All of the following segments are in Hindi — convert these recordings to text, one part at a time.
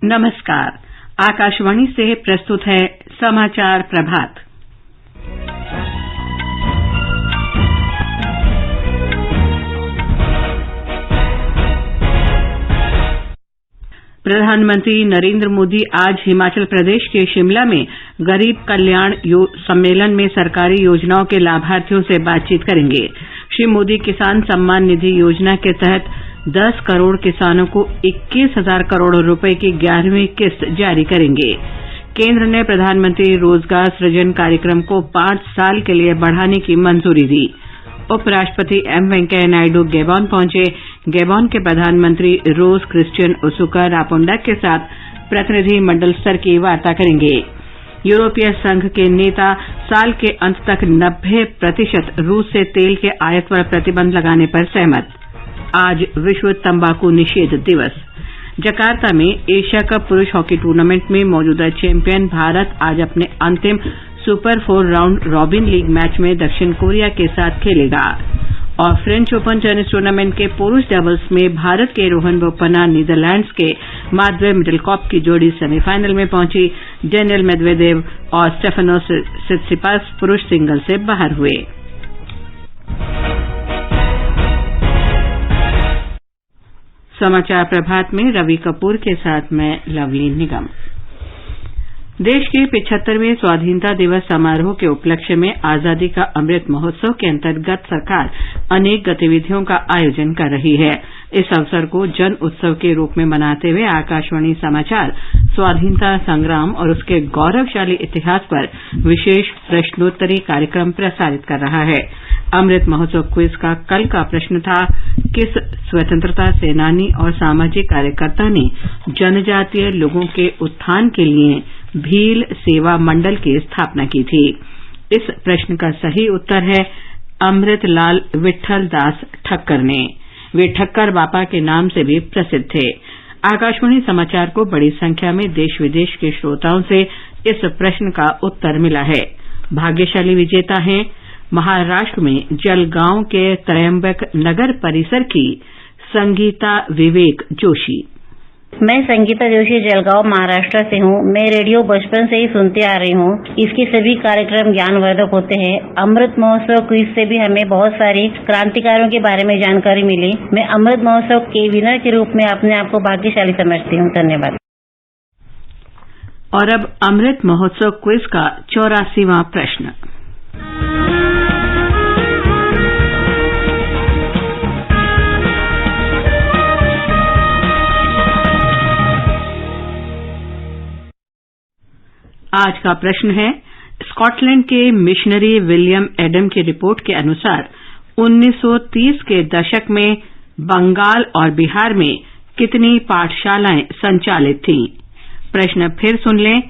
नमस्कार। आकाशवाणी से प्रस्तुत है समाचार प्रभात। प्रधानमंत्री नरेंद्र मोदी आज हिमाचल प्रदेश के शिमला में गरीब कल्याण सम्मेलन में सरकारी योजनाओं के लाभार्थियों से बातचीत करेंगे। श्री मोदी किसान सम्मान निधि योजना के तहत 10 करोड़ किसानों को 21,000 करोड़ रुपए की 11वीं किस्त जारी करेंगे। केंद्र ने प्रधानमंत्री रोजगार सृजन कार्यक्रम को 5 साल के लिए बढ़ाने की मंजूरी दी। उपराष्ट्रपति एम वेंकैया नायडू गैबॉन पहुंचे। गैबॉन के प्रधानमंत्री रोज क्रिस्टियन ओसुका रापोंडा के साथ प्रतिनिधि मंडल स्तर की वार्ता करेंगे। यूरोपीय संघ के नेता साल के अंत तक 90% रूस से तेल के आयात पर प्रतिबंध लगाने पर सहमत। आज विश्व तंबाकू निषेध दिवस। जकार्ता में एशिया कप पुरुष हॉकी टूर्नामेंट में मौजूदा चैंपियन भारत आज अपने अंतिम super 4 round robin league match में दक्षिण कोरिया के साथ खेलेगा। और फ्रेंच ओपन टेनिस टूर्नामेंट के पुरुष डबल्स में भारत के रोहन बोपन्ना नीदरलैंड्स के मार्क मिडलकॉप की जोड़ी सेमीफाइनल में पहुंची। डेनियल मेदवेदेव और स्टेफानोस सित्सिपास पुरुष सिंगल से बाहर हुए। समाचार प्रभात में रवि कपूर के साथ मैं लवली निगम। देश के 75वें स्वाधीनता दिवस समारोह के उपलक्ष्य में आजादी का अमृत महोत्सव के अंतर्गत सरकार अनेक गतिविधियों का आयोजन कर रही है। इस अवसर को जन उत्सव के रूप में मनाते हुए आकाशवाणी समाचार स्वाधीनता संग्राम और उसके गौरवशाली इतिहास पर विशेष प्रश्नोत्तरी कार्यक्रम प्रसारित कर रहा है। अमृत महोत्सव क्विज का कल का प्रश्न था, किस स्वतंत्रता सेनानी और सामाजिक कार्यकर्ता ने जनजातीय लोगों के उत्थान के लिए भील सेवा मंडल की स्थापना की थी। इस प्रश्न का सही उत्तर है अमृतलाल विठल दास ठक्कर ने। वे ठक्कर बापा के नाम से भी प्रसिद्ध थे। आकाशवाणी समाचार को बड़ी संख्या में देश विदेश के श्रोताओं से इस प्रश्न का उत्तर मिला है। भाग्यशाली विजेता हैं महाराष्ट्र में जलगांव के त्रयंबक नगर परिसर की संगीता विवेक जोशी। मैं संगीता जोशी जलगांव महाराष्ट्र से हूँ। मैं रेडियो बचपन से ही सुनते आ रही हूँ। इसके सभी कार्यक्रम ज्ञानवर्धक होते हैं। अमृत महोत्सव क्विज से भी हमें बहुत सारी क्रांतिकारियों के बारे में जानकारी मिली। मैं अमृत महोत्सव के विनर के रूप में अपने आप को भाग्यशाली समझती हूँ। धन्यवाद। और अब अमृत महोत्सव क्विज का 84वां प्रश्न। आज का प्रश्न है, स्कॉटलैंड के मिशनरी विलियम एडम की रिपोर्ट के अनुसार 1930 के दशक में बंगाल और बिहार में कितनी पाठशालाएं संचालित थीं? प्रश्न फिर सुन लें।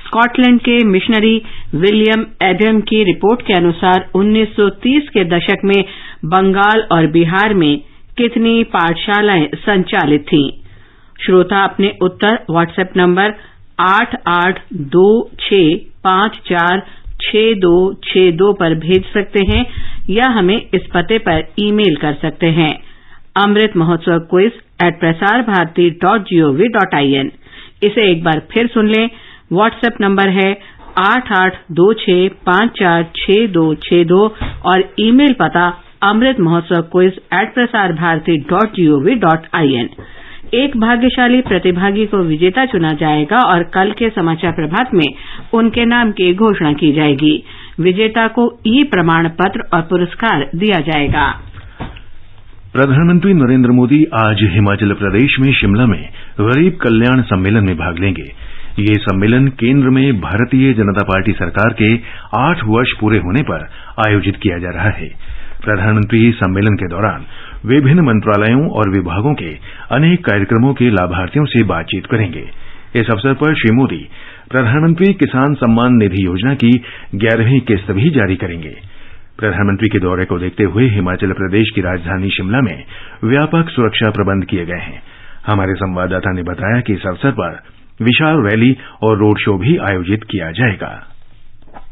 स्कॉटलैंड के मिशनरी विलियम एडम की रिपोर्ट के अनुसार 1930 के दशक में बंगाल और बिहार में कितनी पाठशालाएं संचालित थीं? श्रोता अपने उत्तर व्हाट्सएप नंबर 8826546262 पर भेज सकते हैं या हमें इस पते पर ईमेल कर सकते हैं amritmahotsav@prasarbharati.gov.in। इसे एक बार फिर सुन लें। व्हाट्सएप नंबर है 8826546262 और ईमेल पता amritmahotsav@prasarbharati.gov.in। एक भाग्यशाली प्रतिभागी को विजेता चुना जाएगा और कल के समाचार प्रभात में उनके नाम की घोषणा की जाएगी। विजेता को ई प्रमाण पत्र और पुरस्कार दिया जाएगा। प्रधानमंत्री नरेंद्र मोदी आज हिमाचल प्रदेश में शिमला में गरीब कल्याण सम्मेलन में भाग लेंगे। ये सम्मेलन केंद्र में भारतीय जनता पार्टी सरकार के 8 वर्ष पूरे होने पर आयोजित किया जा रहा है। प्रधानमंत्री सम्मेलन के दौरान विभिन्न मंत्रालयों और विभागों के अनेक कार्यक्रमों के लाभार्थियों से बातचीत करेंगे। इस अवसर पर श्री मोदी प्रधानमंत्री किसान सम्मान निधि योजना की 11वीं किस्त भी जारी करेंगे। प्रधानमंत्री के दौरे को देखते हुए हिमाचल प्रदेश की राजधानी शिमला में व्यापक सुरक्षा प्रबंध किए गए हैं। हमारे संवाददाता ने बताया कि इस अवसर पर विशाल रैली और रोड शो भी आयोजित किया जाएगा।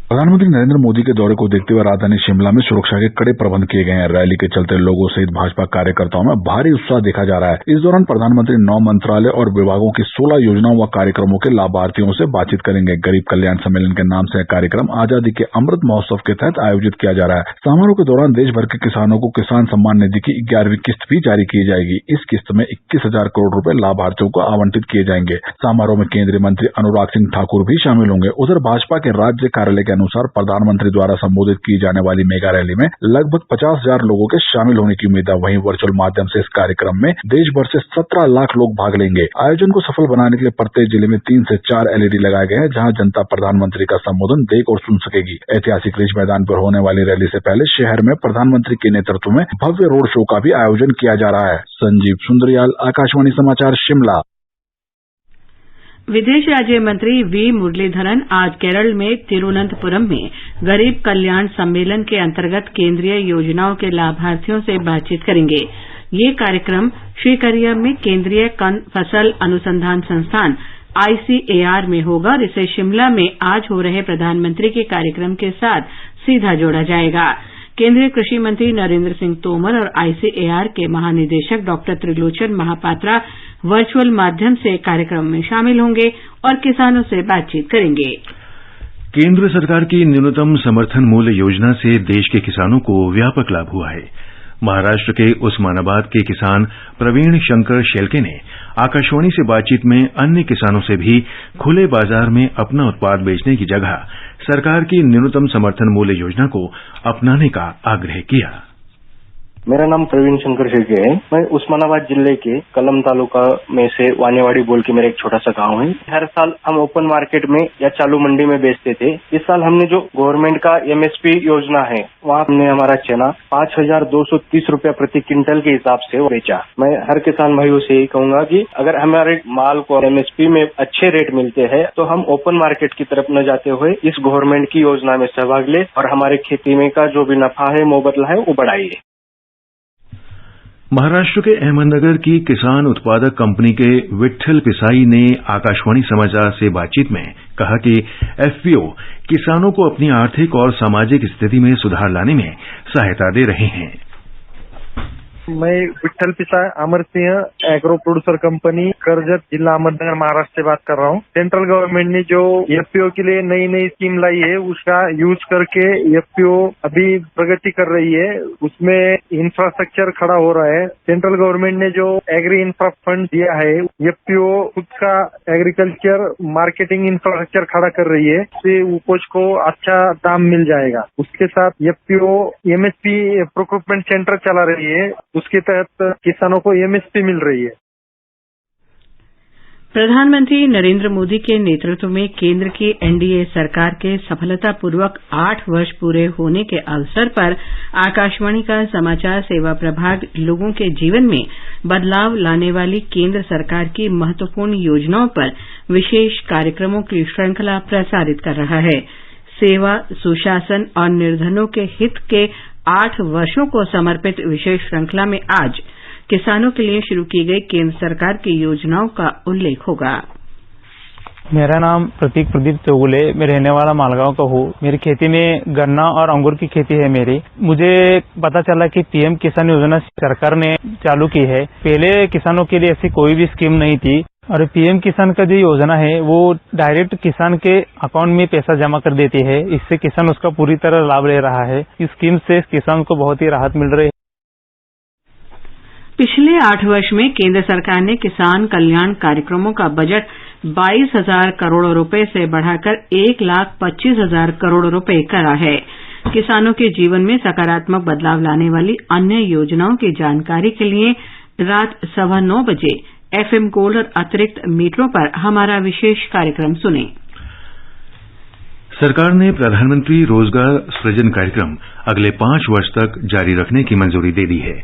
प्रधानमंत्री नरेंद्र मोदी के दौरे को देखते हुए राजधानी शिमला में सुरक्षा के कड़े प्रबंध किए गए हैं। रैली के चलते लोगों सहित भाजपा कार्यकर्ताओं में भारी उत्साह देखा जा रहा है। इस दौरान प्रधानमंत्री 9 मंत्रालय और विभागों की 16 योजनाओं व कार्यक्रमों के लाभार्थियों से बातचीत करेंगे। गरीब कल्याण सम्मेलन के नाम से कार्यक्रम आजादी के अमृत महोत्सव के तहत आयोजित किया जा रहा है। समारोह के दौरान देश भर के किसानों को किसान सम्मान निधि की 11वीं किस्त भी जारी की जाएगी। इस किस्त में 21,000 करोड़ रुपए लाभार्थियों को आवंटित किए जाएंगे। समारोह में केंद्रीय मंत्री अनुराग सिंह ठाकुर भी शामिल होंगे। उधर भाजपा के राज्य कार्यालय के अनुसार प्रधानमंत्री द्वारा संबोधित की जाने वाली मेगा रैली में लगभग 50,000 लोगों के शामिल होने की उम्मीद है। वहीं वर्चुअल माध्यम से इस कार्यक्रम में देश भर से 17 लाख लोग भाग लेंगे। आयोजन को सफल बनाने के लिए प्रत्येक जिले में 3 से 4 LED लगाए गए हैं, जहां जनता प्रधानमंत्री का संबोधन देख और सुन सकेगी। ऐतिहासिक रिज मैदान पर होने वाली रैली से पहले शहर में प्रधानमंत्री के नेतृत्व में भव्य रोड शो का भी आयोजन किया जा रहा है। संजीव सुंदरियाल, आकाशवाणी समाचार, शिमला। विदेश राज्य मंत्री वी मुरलीधरन आज केरल में तिरुवनंतपुरम में गरीब कल्याण सम्मेलन के अंतर्गत केंद्रीय योजनाओं के लाभार्थियों से बातचीत करेंगे। ये कार्यक्रम श्रीकरियम में केंद्रीय फसल अनुसंधान संस्थान ICAR में होगा और इसे शिमला में आज हो रहे प्रधानमंत्री के कार्यक्रम के साथ सीधा जोड़ा जाएगा। केंद्रीय कृषि मंत्री नरेंद्र सिंह तोमर और ICAR के महानिदेशक डॉक्टर त्रिलोचन महापात्रा वर्चुअल माध्यम से कार्यक्रम में शामिल होंगे और किसानों से बातचीत करेंगे। केंद्र सरकार की न्यूनतम समर्थन मूल्य योजना से देश के किसानों को व्यापक लाभ हुआ है। महाराष्ट्र के उस्मानाबाद के किसान प्रवीण शंकर शेलके ने आकाशवाणी से बातचीत में अन्य किसानों से भी खुले बाजार में अपना उत्पाद बेचने की जगह सरकार की न्यूनतम समर्थन मूल्य योजना को अपनाने का आग्रह किया। मेरा नाम प्रवीण शंकर शेलके है। मैं उस्मानाबाद जिले के कलम तालुका में से वानेवाड़ी बोल के मेरा एक छोटा सा गांव है। हर साल हम ओपन मार्केट में या चालू मंडी में बेचते थे। इस साल हमने जो गवर्नमेंट का MSP योजना है, वहाँ हमने हमारा चना 5,230 रुपया प्रति क्विंटल के हिसाब से बेचा। मैं हर किसान भाइयों से यही कहूंगा कि अगर हमारे माल को MSP में अच्छे रेट मिलते हैं तो हम ओपन मार्केट की तरफ न जाते हुए इस गवर्नमेंट की योजना में सहभाग ले और हमारे खेती में का जो भी नफा है, मोबदला है, वो बढ़ाइए। महाराष्ट्र के अहमदनगर की किसान उत्पादक कंपनी के विट्ठल पिसाई ने आकाशवाणी समाचार से बातचीत में कहा कि FPO किसानों को अपनी आर्थिक और सामाजिक स्थिति में सुधार लाने में सहायता दे रहे हैं। मैं Vitthal Pisai Amar Singh agro producer company Karjat जिला अहमदनगर महाराष्ट्र से बात कर रहा हूँ। सेंट्रल गवर्नमेंट ने जो FPO के लिए नई नई स्कीम लाई है, उसका यूज करके FPO अभी प्रगति कर रही है। उसमें इंफ्रास्ट्रक्चर खड़ा हो रहा है। सेंट्रल गवर्नमेंट ने जो एग्री इंफ्रा फंड दिया है, FPO खुद का एग्रीकल्चर मार्केटिंग इंफ्रास्ट्रक्चर खड़ा कर रही है। इससे उपज को अच्छा दाम मिल जाएगा। उसके साथ FPO MSP प्रोक्योरमेंट सेंटर चला रही है, उसके तहत किसानों को MSP मिल रही है। प्रधानमंत्री नरेंद्र मोदी के नेतृत्व में केंद्र की NDA सरकार के सफलतापूर्वक 8 वर्ष पूरे होने के अवसर पर आकाशवाणी का समाचार सेवा प्रभाग लोगों के जीवन में बदलाव लाने वाली केंद्र सरकार की महत्वपूर्ण योजनाओं पर विशेष कार्यक्रमों की श्रृंखला प्रसारित कर रहा है। सेवा, सुशासन और निर्धनों के हित के 8 वर्षों को समर्पित विशेष श्रृंखला में आज किसानों के लिए शुरू की गई केंद्र सरकार की योजनाओं का उल्लेख होगा। मेरा नाम प्रदीप चौगुले, मैं रहने वाला मालगांव का हूँ। मेरी खेती में गन्ना और अंगूर की खेती है मेरी। मुझे पता चला कि PM किसान योजना सरकार ने चालू की है। पहले किसानों के लिए ऐसी कोई भी स्कीम नहीं थी और PM किसान का जो योजना है वो डायरेक्ट किसान के अकाउंट में पैसा जमा कर देती है। इससे किसान उसका पूरी तरह लाभ ले रहा है। इस स्कीम से किसान को बहुत ही राहत मिल रही है। पिछले 8 वर्ष में केंद्र सरकार ने किसान कल्याण कार्यक्रमों का बजट 22,000 करोड़ रुपए से बढ़ाकर 1,25,000 करोड़ रुपए करा है। किसानों के जीवन में सकारात्मक बदलाव लाने वाली अन्य योजनाओं की जानकारी के लिए रात 9:15 बजे FM गोल्ड और अतिरिक्त मीटरों पर हमारा विशेष कार्यक्रम सुनें। सरकार ने प्रधानमंत्री रोजगार सृजन कार्यक्रम अगले 5 वर्ष तक जारी रखने की मंजूरी दे दी है।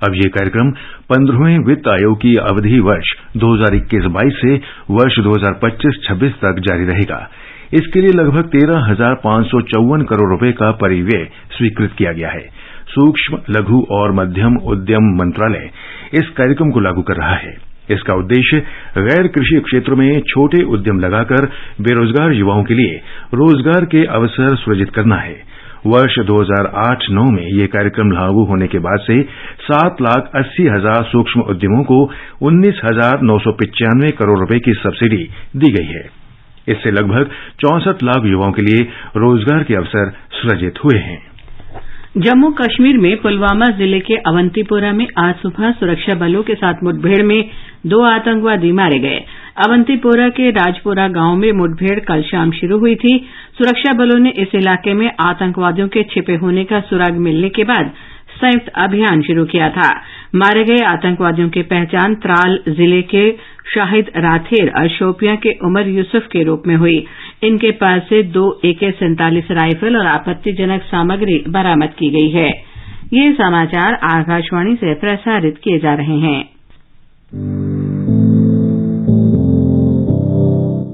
अब ये कार्यक्रम 15वें वित्त आयोग की अवधि वर्ष 2021-22 से वर्ष 2025-26 तक जारी रहेगा। इसके लिए लगभग 13,554 करोड़ रुपए का परिव्यय स्वीकृत किया गया है। सूक्ष्म, लघु और मध्यम उद्यम मंत्रालय इस कार्यक्रम को लागू कर रहा है। इसका उद्देश्य गैर कृषि क्षेत्र में छोटे उद्यम लगाकर बेरोजगार युवाओं के लिए रोजगार के अवसर सृजित करना है। वर्ष 2008-9 में ये कार्यक्रम लागू होने के बाद से 7,80,000 सूक्ष्म उद्यमों को 19,995 करोड़ रुपए की सब्सिडी दी गई है। इससे लगभग 64 लाख युवाओं के लिए रोजगार के अवसर सृजित हुए हैं। जम्मू कश्मीर में पुलवामा जिले के अवंतीपोरा में आज सुबह सुरक्षा बलों के साथ मुठभेड़ में 2 आतंकवादी मारे गए। अवंतीपोरा के राजपोरा गांव में मुठभेड़ कल शाम शुरू हुई थी। सुरक्षा बलों ने इस इलाके में आतंकवादियों के छिपे होने का सुराग मिलने के बाद संयुक्त अभियान शुरू किया था। मारे गए आतंकवादियों की पहचान त्राल जिले के शाहिद राथेर और शोपियां के उमर यूसुफ के रूप में हुई। इनके पास से 2 AK-47 राइफल और आपत्तिजनक सामग्री बरामद की गई है। ये समाचार आकाशवाणी से प्रसारित किए जा रहे हैं।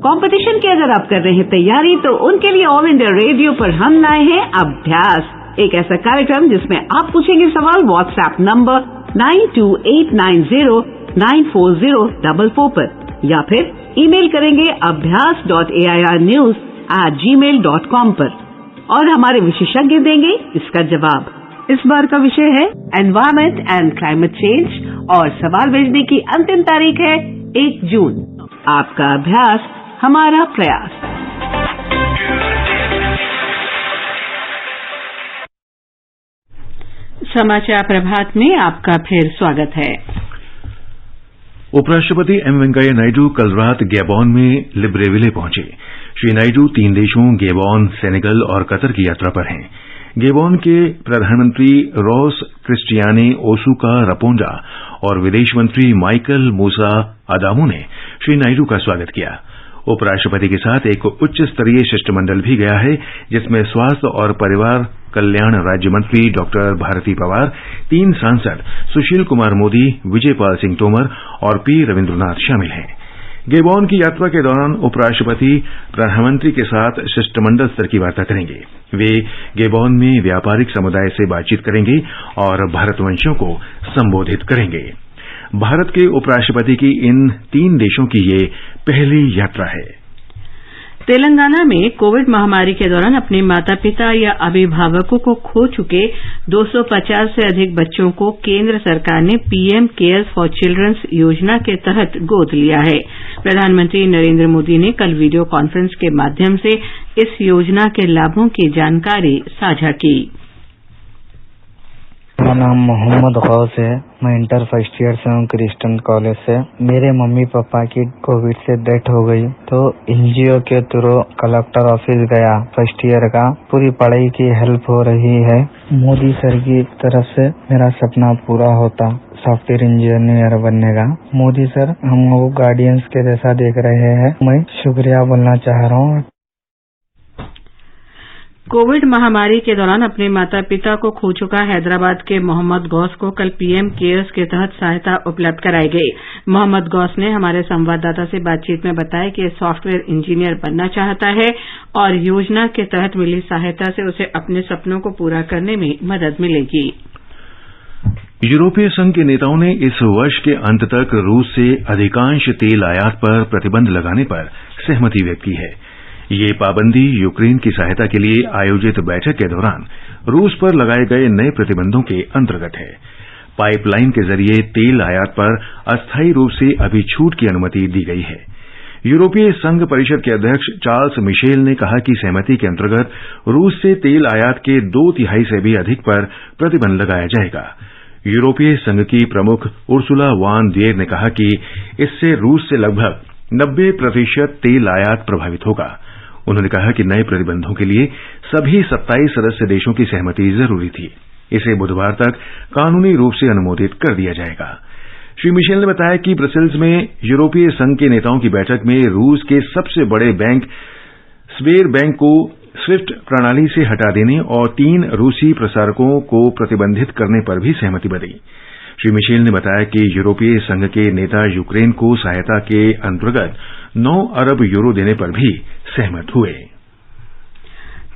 कंपटीशन की अगर आप कर रहे हैं तैयारी, तो उनके लिए ऑल इंडिया रेडियो पर हम लाए हैं अभ्यास, एक ऐसा कार्यक्रम जिसमें आप पूछेंगे सवाल व्हाट्सएप नंबर 9289094044 पर, या फिर ईमेल करेंगे abhyas.airnews@gmail.com पर, और हमारे विशेषज्ञ देंगे इसका जवाब। इस बार का विषय है एनवायरमेंट एंड क्लाइमेट चेंज, और सवाल भेजने की अंतिम तारीख है 1 जून। आपका अभ्यास हमारा प्रयास। समाचार प्रभात में आपका फिर स्वागत है। उपराष्ट्रपति एम वेंकैया नायडू कल रात गैबोन में लिब्रेविले पहुंचे। श्री नायडू 3 देशों गैबोन, सेनेगल और कतर की यात्रा पर हैं। गैबोन के प्रधानमंत्री रॉस क्रिस्टियाने ओसुका रपोंजा और विदेश मंत्री माइकल मूसा आदामो ने श्री नायडू का स्वागत किया। उपराष्ट्रपति के साथ एक उच्च स्तरीय शिष्टमंडल भी गया है, जिसमें स्वास्थ्य और परिवार कल्याण राज्य मंत्री डॉक्टर भारती पवार, 3 सांसद सुशील कुमार मोदी, विजय पाल सिंह तोमर और पी रविन्द्रनाथ शामिल हैं। गैबोन की यात्रा के दौरान उपराष्ट्रपति प्रधानमंत्री के साथ शिष्टमंडल स्तर की वार्ता करेंगे। वे गैबोन में व्यापारिक समुदाय से बातचीत करेंगे और भारतवंशियों को संबोधित करेंगे। भारत के उपराष्ट्रपति की इन 3 देशों की ये पहली यात्रा है। तेलंगाना में कोविड महामारी के दौरान अपने माता पिता या अभिभावकों को खो चुके 250 से अधिक बच्चों को केंद्र सरकार ने पीएम केयर्स फॉर चिल्ड्रंस योजना के तहत गोद लिया है। प्रधानमंत्री नरेंद्र मोदी ने कल वीडियो कॉन्फ्रेंस के माध्यम से इस योजना के लाभों की जानकारी साझा की। मेरा नाम मोहम्मद गौस है। मैं इंटर फर्स्ट ईयर से हूँ क्रिस्टन कॉलेज से। मेरे मम्मी पापा की कोविड से डेथ हो गई, तो एनजीओ के थ्रू कलेक्टर ऑफिस गया फर्स्ट ईयर का। पूरी पढ़ाई की हेल्प हो रही है। मोदी सर की तरफ से मेरा सपना पूरा होता सॉफ्टवेयर इंजीनियर बनने का। मोदी सर हम लोग गार्डियंस के जैसा देख रहे हैं। मैं शुक्रिया बोलना चाह रहा हूँ। कोविड महामारी के दौरान अपने माता पिता को खो चुका हैदराबाद के मोहम्मद गौस को कल पीएम केयर्स के तहत सहायता उपलब्ध कराई गई। मोहम्मद गौस ने हमारे संवाददाता से बातचीत में बताया कि सॉफ्टवेयर इंजीनियर बनना चाहता है और योजना के तहत मिली सहायता से उसे अपने सपनों को पूरा करने में मदद मिलेगी। यूरोपीय संघ के नेताओं ने इस वर्ष के अंत तक रूस से अधिकांश तेल आयात पर प्रतिबंध लगाने पर सहमति व्यक्त की है। ये पाबंदी यूक्रेन की सहायता के लिए आयोजित बैठक के दौरान रूस पर लगाए गए नए प्रतिबंधों के अंतर्गत है। पाइपलाइन के जरिए तेल आयात पर अस्थायी रूप से अभी छूट की अनुमति दी गई है। यूरोपीय संघ परिषद के अध्यक्ष चार्ल्स मिशेल ने कहा कि सहमति के अंतर्गत रूस से तेल आयात के 2/3 से भी अधिक पर प्रतिबंध लगाया जाएगा। यूरोपीय संघ की प्रमुख उर्सुला वान देर ने कहा कि इससे रूस से लगभग 90% तेल आयात प्रभावित होगा। उन्होंने कहा कि नए प्रतिबंधों के लिए सभी 27 सदस्य देशों की सहमति जरूरी थी। इसे बुधवार तक कानूनी रूप से अनुमोदित कर दिया जाएगा। श्री मिशेल ने बताया कि ब्रसेल्स में यूरोपीय संघ के नेताओं की बैठक में रूस के सबसे बड़े बैंक स्बेरबैंक को स्विफ्ट प्रणाली से हटा देने और 3 रूसी प्रसारकों को प्रतिबंधित करने पर भी सहमति बनी। श्री मिशेल ने बताया कि यूरोपीय संघ के नेता यूक्रेन को सहायता के अंतर्गत 9 अरब यूरो देने पर भी सहमत हुए।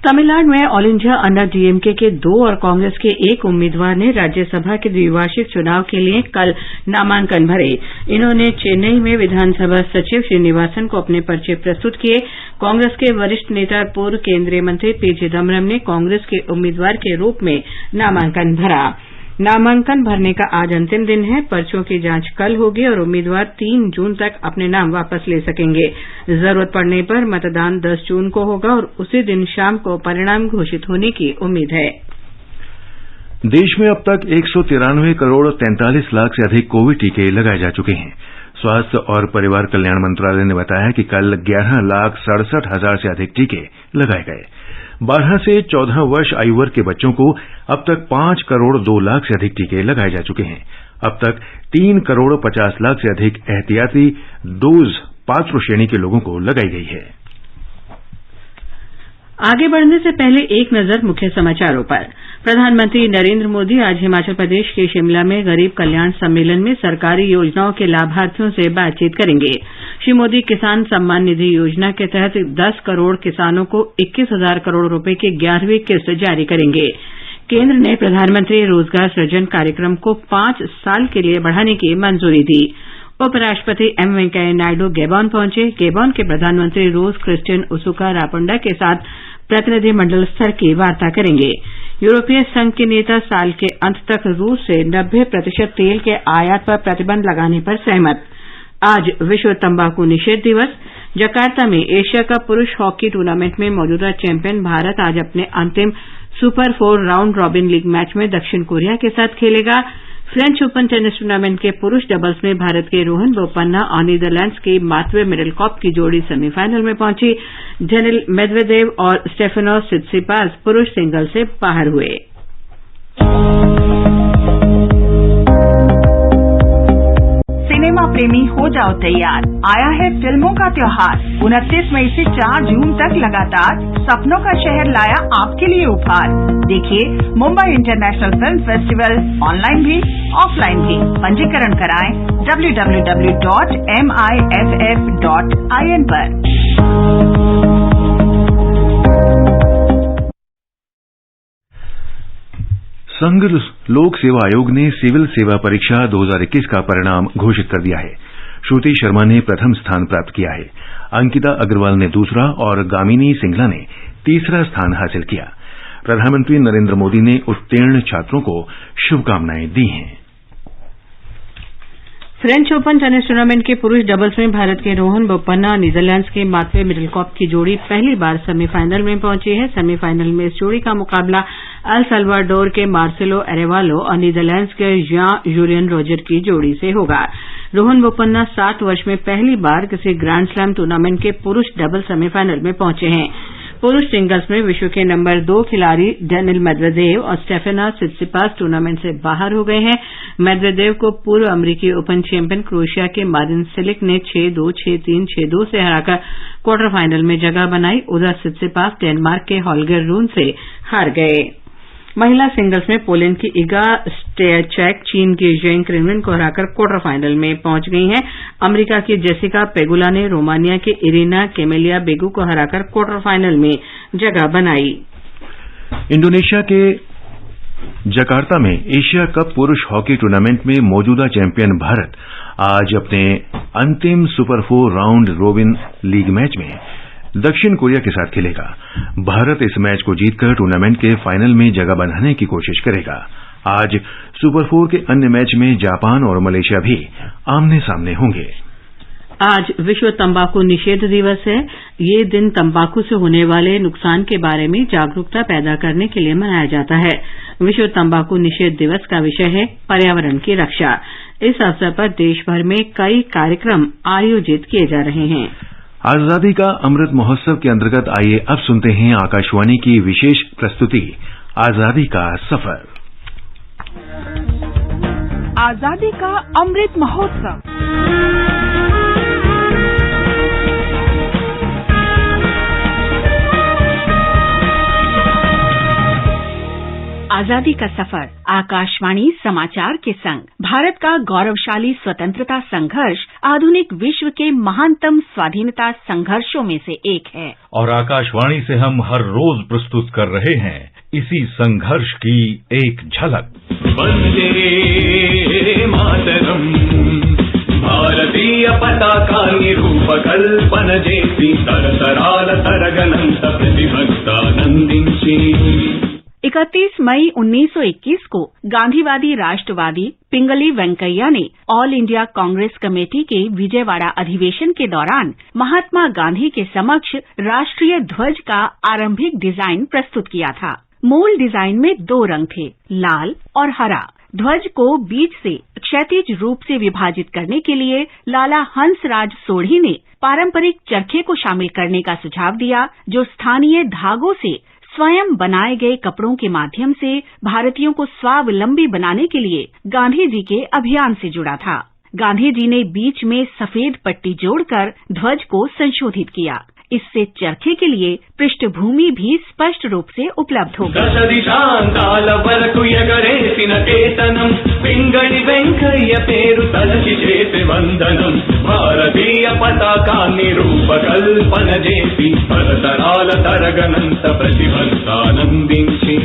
तमिलनाडु में ऑल इंडिया अन्ना डीएमके के 2 और कांग्रेस के 1 उम्मीदवार ने राज्यसभा के द्विवार्षिक चुनाव के लिए कल नामांकन भरे। इन्होंने चेन्नई में विधानसभा सचिव श्रीनिवासन को अपने पर्चे प्रस्तुत किए। कांग्रेस के वरिष्ठ नेता और पूर्व केंद्रीय मंत्री पी चिदम्बरम ने कांग्रेस के उम्मीदवार के रूप में नामांकन भरा। नामांकन भरने का आज अंतिम दिन है। पर्चों की जांच कल होगी और उम्मीदवार 3 जून तक अपने नाम वापस ले सकेंगे। जरूरत पड़ने पर मतदान 10 जून को होगा और उसी दिन शाम को परिणाम घोषित होने की उम्मीद है। देश में अब तक 193 करोड़ 43 लाख से अधिक कोविड टीके लगाए जा चुके हैं। स्वास्थ्य और परिवार कल्याण मंत्रालय ने बताया कि कल 11,67,000 से अधिक टीके लगाए गए। 12 से 14 वर्ष आयु वर्ग के बच्चों को अब तक 5 करोड़ 2 लाख से अधिक टीके लगाए जा चुके हैं। अब तक 3 करोड़ 50 लाख से अधिक एहतियाती डोज पात्र श्रेणी के लोगों को लगाई गई है। आगे बढ़ने से पहले एक नजर मुख्य समाचारों पर। प्रधानमंत्री नरेंद्र मोदी आज हिमाचल प्रदेश के शिमला में गरीब कल्याण सम्मेलन में सरकारी योजनाओं के लाभार्थियों से बातचीत करेंगे। श्री मोदी किसान सम्मान निधि योजना के तहत 10 करोड़ किसानों को 21,000 करोड़ रुपए की 11वीं किस्त जारी करेंगे। केंद्र ने प्रधानमंत्री रोजगार सृजन कार्यक्रम को 5 साल के लिए बढ़ाने की मंजूरी दी। उपराष्ट्रपति एम वेंकैया नायडू गैबॉन पहुंचे। गैबॉन के प्रधानमंत्री रोज क्रिस्टियन उसुका रापंडा के साथ प्रतिनिधिमंडल स्तर की वार्ता करेंगे। यूरोपीय संघ के नेता साल के अंत तक रूस से 90% तेल के आयात पर प्रतिबंध लगाने पर सहमत। आज विश्व तंबाकू निषेध दिवस। जकार्ता में एशिया कप पुरुष हॉकी टूर्नामेंट में मौजूदा चैंपियन भारत आज अपने अंतिम super 4 round robin league match में दक्षिण कोरिया के साथ खेलेगा। फ्रेंच ओपन टेनिस टूर्नामेंट के पुरुष डबल्स में भारत के रोहन बोपन्ना और नीदरलैंड्स की मात्वे मिडलकॉप की जोड़ी सेमीफाइनल में पहुंची। डेनिल मेदवेदेव और स्टेफानोस सित्सिपास पुरुष सिंगल से बाहर हुए। सिनेमा प्रेमी हो जाओ तैयार, आया है फिल्मों का त्योहार। 29 मई से 4 जून तक लगातार सपनों का शहर लाया आपके लिए उपहार। देखिए Mumbai international film festival online भी ऑफलाइन भी। पंजीकरण कराएं www.miff.in पर। संघ लोक सेवा आयोग ने सिविल सेवा परीक्षा 2021 का परिणाम घोषित कर दिया है। श्रुति शर्मा ने प्रथम स्थान प्राप्त किया है। अंकिता अग्रवाल ने दूसरा और गामिनी सिंगला ने तीसरा स्थान हासिल किया। प्रधानमंत्री नरेंद्र मोदी ने उत्तीर्ण छात्रों को शुभकामनाएं दी हैं। फ्रेंच ओपन टेनिस टूर्नामेंट के पुरुष डबल्स में भारत के रोहन बोपन्ना और नीदरलैंड्स के मात्वे मिडलकॉप की जोड़ी पहली बार सेमीफाइनल में पहुंची है। सेमीफाइनल में इस जोड़ी का मुकाबला एल साल्वाडोर के मार्सेलो एरेवालो और नीदरलैंड्स के जॉन जूलियन रोजर की जोड़ी से होगा। रोहन बोपन्ना 7 वर्ष में पहली बार किसी ग्रैंड स्लैम टूर्नामेंट के पुरुष डबल सेमीफाइनल में पहुंचे हैं। पुरुष सिंगल्स में विश्व के नंबर 2 खिलाड़ी डेनिल मेदवेदेव और स्टेफानोस सित्सिपास टूर्नामेंट से बाहर हो गए हैं। मेदवेदेव को पूर्व अमेरिकी ओपन चैंपियन क्रोएशिया के मारिन सिलिक ने 6-2, 6-3, 6-2 से हराकर क्वार्टर फाइनल में जगह बनाई। उधर सित्सिपास डेनमार्क के हॉलगर रून से हार गए। महिला सिंगल्स में पोलैंड की इगा स्वियातेक चीन की जेंग क्रिनविन को हराकर क्वार्टर फाइनल में पहुंच गई हैं। अमेरिका की जेसिका पेगुला ने रोमानिया के इरिना केमेलिया बेगू को हराकर क्वार्टर फाइनल में जगह बनाई। इंडोनेशिया के जकार्ता में एशिया कप पुरुष हॉकी टूर्नामेंट में मौजूदा चैंपियन भारत आज अपने अंतिम super 4 round robin league match में दक्षिण कोरिया के साथ खेलेगा। भारत इस मैच को जीतकर टूर्नामेंट के फाइनल में जगह बनाने की कोशिश करेगा। आज सुपर 4 के अन्य मैच में जापान और मलेशिया भी आमने सामने होंगे। आज विश्व तंबाकू निषेध दिवस है। ये दिन तंबाकू से होने वाले नुकसान के बारे में जागरूकता पैदा करने के लिए मनाया जाता है। विश्व तंबाकू निषेध दिवस का विषय है पर्यावरण की रक्षा। इस अवसर पर देश भर में कई कार्यक्रम आयोजित किए जा रहे हैं। आजादी का अमृत महोत्सव के अंतर्गत आइए अब सुनते हैं आकाशवाणी की विशेष प्रस्तुति आजादी का सफर। आजादी का अमृत महोत्सव। आजादी का सफर आकाशवाणी समाचार के संग। भारत का गौरवशाली स्वतंत्रता संघर्ष आधुनिक विश्व के महानतम स्वाधीनता संघर्षों में से एक है और आकाशवाणी से हम हर रोज प्रस्तुत कर रहे हैं इसी संघर्ष की एक झलक। वंदे मातरम भारतीय पताका निरूपकल्पन जेपी तरतराल तरगनंत प्रतिभक्तानंदिंची। 31 मई 1921 को गांधीवादी राष्ट्रवादी पिंगली वेंकैया ने ऑल इंडिया कांग्रेस कमेटी के विजयवाड़ा अधिवेशन के दौरान महात्मा गांधी के समक्ष राष्ट्रीय ध्वज का आरंभिक डिजाइन प्रस्तुत किया था। मूल डिजाइन में 2 रंग थे, लाल और हरा। ध्वज को बीच से क्षैतिज रूप से विभाजित करने के लिए लाला हंसराज सोढ़ी ने पारंपरिक चरखे को शामिल करने का सुझाव दिया, जो स्थानीय धागों से स्वयं बनाए गए कपड़ों के माध्यम से भारतीयों को स्वावलंबी बनाने के लिए गांधी जी के अभियान से जुड़ा था। गांधी जी ने बीच में सफेद पट्टी जोड़कर ध्वज को संशोधित किया। इससे चरखे के लिए पृष्ठभूमि भी स्पष्ट रूप से उपलब्ध हो गई। भारतीय पताका निरूपकल्पन जेपी तरतराल तरगनंत प्रतिभक्तानंदिंची।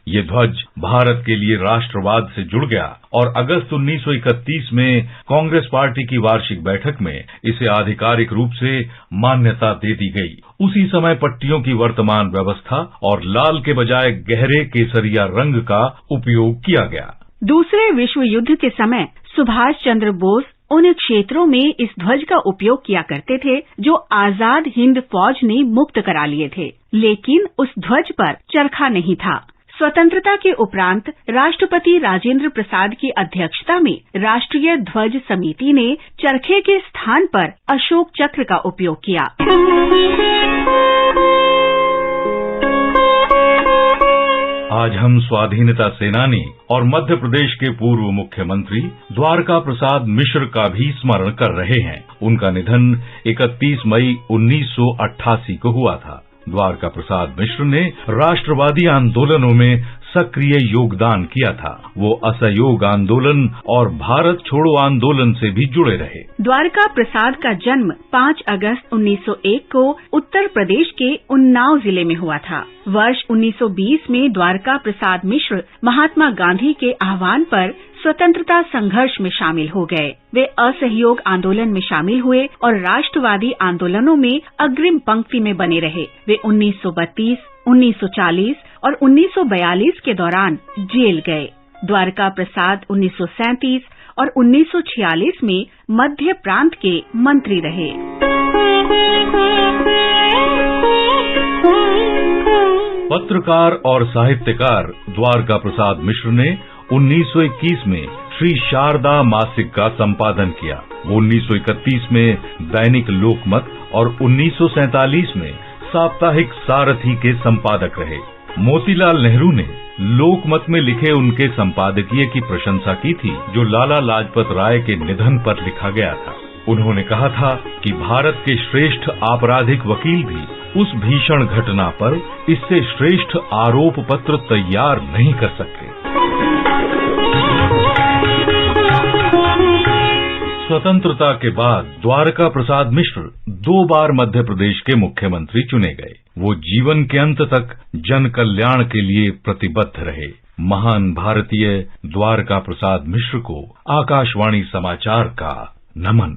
ये ध्वज भारत के लिए राष्ट्रवाद से जुड़ गया और अगस्त 1931 में कांग्रेस पार्टी की वार्षिक बैठक में इसे आधिकारिक रूप से मान्यता दे दी गई। उसी समय पट्टियों की वर्तमान व्यवस्था और लाल के बजाय गहरे केसरिया रंग का उपयोग किया गया। दूसरे विश्व युद्ध के समय सुभाष चंद्र बोस उन क्षेत्रों में इस ध्वज का उपयोग किया करते थे जो आजाद हिंद फौज ने मुक्त करा लिए थे, लेकिन उस ध्वज पर चरखा नहीं था। स्वतंत्रता के उपरांत राष्ट्रपति राजेंद्र प्रसाद की अध्यक्षता में राष्ट्रीय ध्वज समिति ने चरखे के स्थान पर अशोक चक्र का उपयोग किया। आज हम स्वाधीनता सेनानी और मध्य प्रदेश के पूर्व मुख्यमंत्री द्वारका प्रसाद मिश्र का भी स्मरण कर रहे हैं। उनका निधन 31 मई 1988 को हुआ था। द्वारका प्रसाद मिश्र ने राष्ट्रवादी आंदोलनों में सक्रिय योगदान किया था। वो असहयोग आंदोलन और भारत छोड़ो आंदोलन से भी जुड़े रहे। द्वारका प्रसाद का जन्म 5 अगस्त 1901 को उत्तर प्रदेश के उन्नाव जिले में हुआ था। वर्ष 1920 में द्वारका प्रसाद मिश्र महात्मा गांधी के आह्वान पर स्वतंत्रता संघर्ष में शामिल हो गए। वे असहयोग आंदोलन में शामिल हुए और राष्ट्रवादी आंदोलनों में अग्रिम पंक्ति में बने रहे। वे 1932, 1940 और 1942 के दौरान जेल गए। द्वारका प्रसाद 1937 और 1946 में मध्य प्रांत के मंत्री रहे। पत्रकार और साहित्यकार द्वारका प्रसाद मिश्र ने 1921 में श्री शारदा मासिक का संपादन किया। वो 1931 में दैनिक लोकमत और 1947 में साप्ताहिक सारथी के संपादक रहे। मोतीलाल नेहरू ने लोकमत में लिखे उनके संपादकीय की प्रशंसा की थी, जो लाला लाजपत राय के निधन पर लिखा गया था। उन्होंने कहा था कि भारत के श्रेष्ठ आपराधिक वकील भी उस भीषण घटना पर इससे श्रेष्ठ आरोप पत्र तैयार नहीं कर सकते। स्वतंत्रता के बाद द्वारका प्रसाद मिश्र 2 बार मध्य प्रदेश के मुख्यमंत्री चुने गए। वो जीवन के अंत तक जन कल्याण के लिए प्रतिबद्ध रहे। महान भारतीय द्वारका प्रसाद मिश्र को आकाशवाणी समाचार का नमन।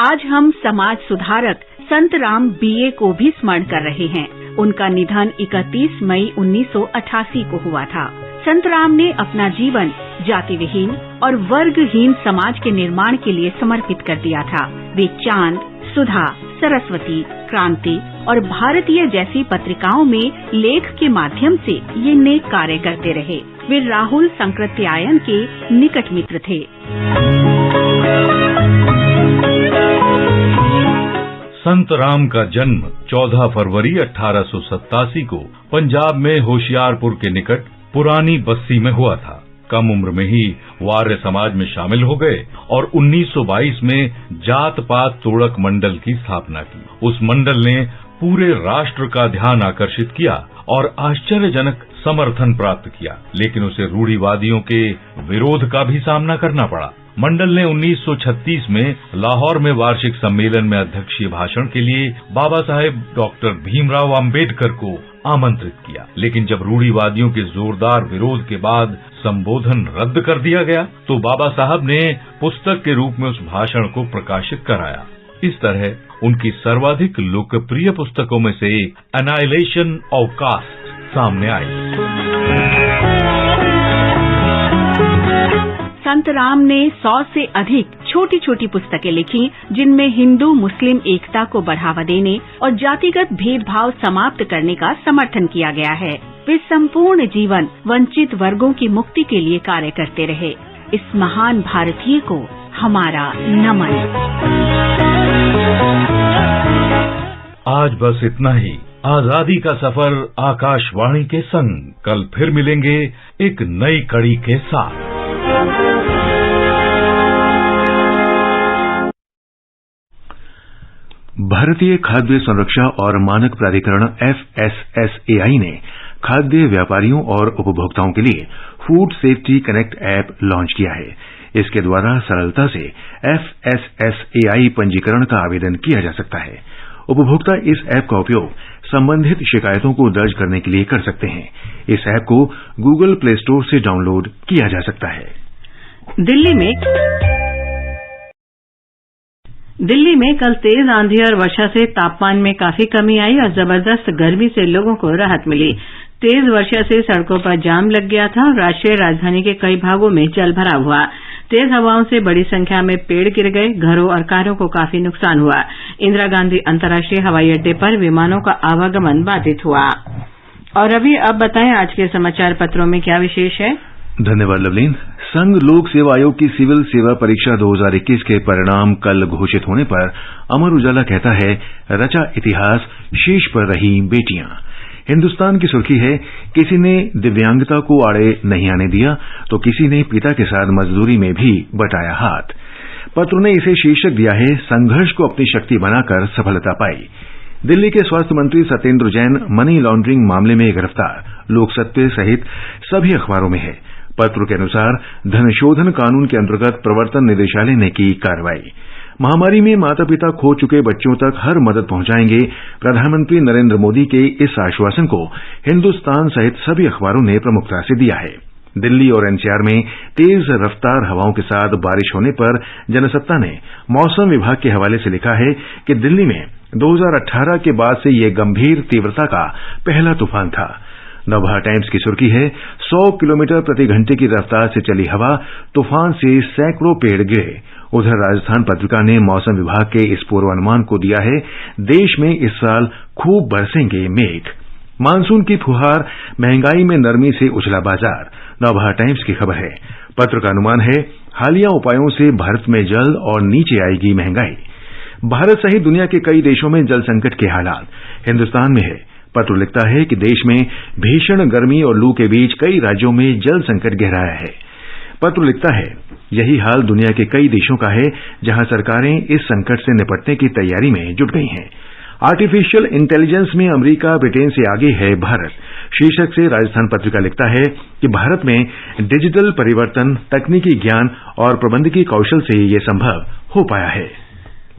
आज हम समाज सुधारक संत राम बीए को भी स्मरण कर रहे हैं। उनका निधन 31 मई 1988 को हुआ था। संत राम ने अपना जीवन जाति विहीन और वर्गहीन समाज के निर्माण के लिए समर्पित कर दिया था। वे चांद, सुधा, सरस्वती, क्रांति और भारतीय जैसी पत्रिकाओं में लेख के माध्यम से ये नेक कार्य करते रहे। वे राहुल संकृत्यायन के निकट मित्र थे। संत राम का जन्म 14 फरवरी 1887 को पंजाब में होशियारपुर के निकट पुरानी बस्ती में हुआ था। कम उम्र में ही वार्य समाज में शामिल हो गए और 1922 में जात पात तोड़क मंडल की स्थापना की। उस मंडल ने पूरे राष्ट्र का ध्यान आकर्षित किया और आश्चर्यजनक समर्थन प्राप्त किया, लेकिन उसे रूढ़िवादियों के विरोध का भी सामना करना पड़ा। मंडल ने 1936 में लाहौर में वार्षिक सम्मेलन में अध्यक्षीय भाषण के लिए बाबा साहेब डॉक्टर भीमराव अंबेडकर को आमंत्रित किया, लेकिन जब रूढ़िवादियों के जोरदार विरोध के बाद संबोधन रद्द कर दिया गया तो बाबा साहब ने पुस्तक के रूप में उस भाषण को प्रकाशित कराया। इस तरह उनकी सर्वाधिक लोकप्रिय पुस्तकों में से एनाइलेशन ऑफ कास्ट सामने आई। संत राम ने 100 से अधिक छोटी छोटी पुस्तकें लिखी, जिनमें हिंदू मुस्लिम एकता को बढ़ावा देने और जातिगत भेदभाव समाप्त करने का समर्थन किया गया है। वे संपूर्ण जीवन वंचित वर्गों की मुक्ति के लिए कार्य करते रहे। इस महान भारतीय को हमारा नमन। आज बस इतना ही। आजादी का सफर आकाशवाणी के संग। कल फिर मिलेंगे एक नई कड़ी के साथ। भारतीय खाद्य संरक्षा और मानक प्राधिकरण FSSAI ने खाद्य व्यापारियों और उपभोक्ताओं के लिए food safety connect app launch किया है। इसके द्वारा सरलता से FSSAI पंजीकरण का आवेदन किया जा सकता है। उपभोक्ता इस ऐप का उपयोग संबंधित शिकायतों को दर्ज करने के लिए कर सकते हैं। इस ऐप को गूगल प्ले स्टोर से डाउनलोड किया जा सकता है। दिल्ली में कल तेज आंधी और वर्षा से तापमान में काफी कमी आई और जबरदस्त गर्मी से लोगों को राहत मिली। तेज वर्षा से सड़कों पर जाम लग गया था और राष्ट्रीय राजधानी के कई भागों में जल भराव हुआ। तेज हवाओं से बड़ी संख्या में पेड़ गिर गए, घरों और कारों को काफी नुकसान हुआ। इंदिरा गांधी अंतर्राष्ट्रीय हवाई अड्डे पर विमानों का आवागमन बाधित हुआ। और अब बताएं आज के समाचार पत्रों में क्या विशेष है। धन्यवाद लवलीन। संघ लोक सेवा आयोग की सिविल सेवा परीक्षा 2021 के परिणाम कल घोषित होने पर अमर उजाला कहता है, रचा इतिहास, शीर्ष पर रही बेटियां। हिंदुस्तान की सुर्खी है, किसी ने दिव्यांगता को आड़े नहीं आने दिया तो किसी ने पिता के साथ मजदूरी में भी बटाया हाथ। पत्र ने इसे शीर्षक दिया है, संघर्ष को अपनी शक्ति बनाकर सफलता पाई। दिल्ली के स्वास्थ्य मंत्री सत्येंद्र जैन मनी लॉन्ड्रिंग मामले में गिरफ्तार। लोकसत्य सहित सभी अखबारों में है। पत्र के अनुसार धनशोधन कानून के अंतर्गत प्रवर्तन निदेशालय ने की कार्रवाई। महामारी में माता पिता खो चुके बच्चों तक हर मदद पहुंचाएंगे। प्रधानमंत्री नरेंद्र मोदी के इस आश्वासन को हिंदुस्तान सहित सभी अखबारों ने प्रमुखता से दिया है। दिल्ली और एनसीआर में तेज रफ्तार हवाओं के साथ बारिश होने पर जनसत्ता ने मौसम विभाग के हवाले से लिखा है कि दिल्ली में 2018 के बाद से यह गंभीर तीव्रता का पहला तूफान था। नवभारत टाइम्स की सुर्खी है, 100 किलोमीटर प्रति घंटे की रफ्तार से चली हवा, तूफान से सैकड़ों पेड़ गिरे। उधर राजस्थान पत्रिका ने मौसम विभाग के इस पूर्वानुमान को दिया है, देश में इस साल खूब बरसेंगे मेघ। मानसून की फुहार, महंगाई में नरमी से उछला बाजार। नवभारत टाइम्स की खबर है। पत्र का अनुमान है, हालिया उपायों से भारत में जल्द और नीचे आएगी महंगाई। भारत सहित दुनिया के कई देशों में जल संकट के हालात। हिंदुस्तान में है। पत्र लिखता है कि देश में भीषण गर्मी और लू के बीच कई राज्यों में जल संकट गहराया है। पत्र लिखता है, यही हाल दुनिया के कई देशों का है जहां सरकारें इस संकट से निपटने की तैयारी में जुट गई हैं। आर्टिफिशियल इंटेलिजेंस में अमेरिका ब्रिटेन से आगे है भारत। शीर्षक से राजस्थान पत्रिका लिखता है कि भारत में डिजिटल परिवर्तन, तकनीकी ज्ञान और प्रबंधकीय कौशल से ये संभव हो पाया है।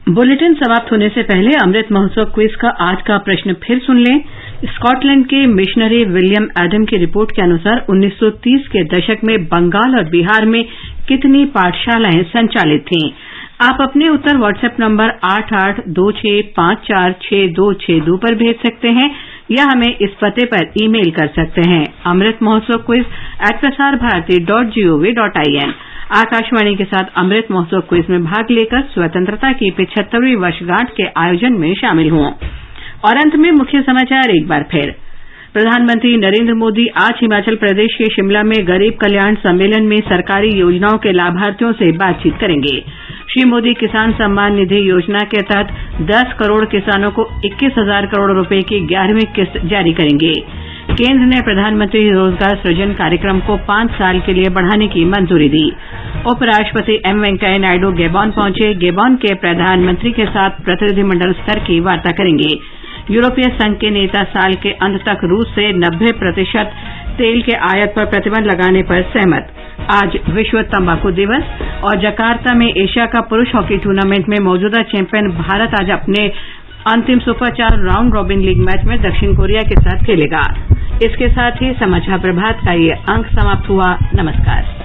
बुलेटिन समाप्त होने से पहले अमृत महोत्सव क्विज का आज का प्रश्न फिर सुन लें। स्कॉटलैंड के मिशनरी विलियम एडम की रिपोर्ट के अनुसार 1930 के दशक में बंगाल और बिहार में कितनी पाठशालाएं संचालित थीं? आप अपने उत्तर व्हाट्सएप नंबर 8826546262 पर भेज सकते हैं या हमें इस पते पर ईमेल कर सकते हैं, अमृत महोत्सव क्विज @prasarbharati.gov.in। आकाशवाणी के साथ अमृत महोत्सव क्विज में भाग लेकर स्वतंत्रता की 75वीं वर्षगांठ के आयोजन में शामिल हुए। और अंत में मुख्य समाचार एक बार फिर। प्रधानमंत्री नरेंद्र मोदी आज हिमाचल प्रदेश के शिमला में गरीब कल्याण सम्मेलन में सरकारी योजनाओं के लाभार्थियों से बातचीत करेंगे। श्री मोदी किसान सम्मान निधि योजना के तहत 10 करोड़ किसानों को 21,000 करोड़ रुपए की 11वीं किस्त जारी करेंगे। केंद्र ने प्रधानमंत्री रोजगार सृजन कार्यक्रम को 5 साल के लिए बढ़ाने की मंजूरी दी। उपराष्ट्रपति एम वेंकैया नायडू गैबॉन पहुंचे। गैबॉन के प्रधानमंत्री के साथ प्रतिनिधिमंडल स्तर की वार्ता करेंगे। यूरोपीय संघ के नेता साल के अंत तक रूस से 90% तेल के आयात पर प्रतिबंध लगाने पर सहमत। आज विश्व तंबाकू दिवस और जकार्ता में एशिया कप पुरुष हॉकी टूर्नामेंट में मौजूदा चैंपियन भारत आज अपने अंतिम super 4 round robin league match में दक्षिण कोरिया के साथ खेलेगा। इसके साथ ही समाचार प्रभात का ये अंक समाप्त हुआ। नमस्कार।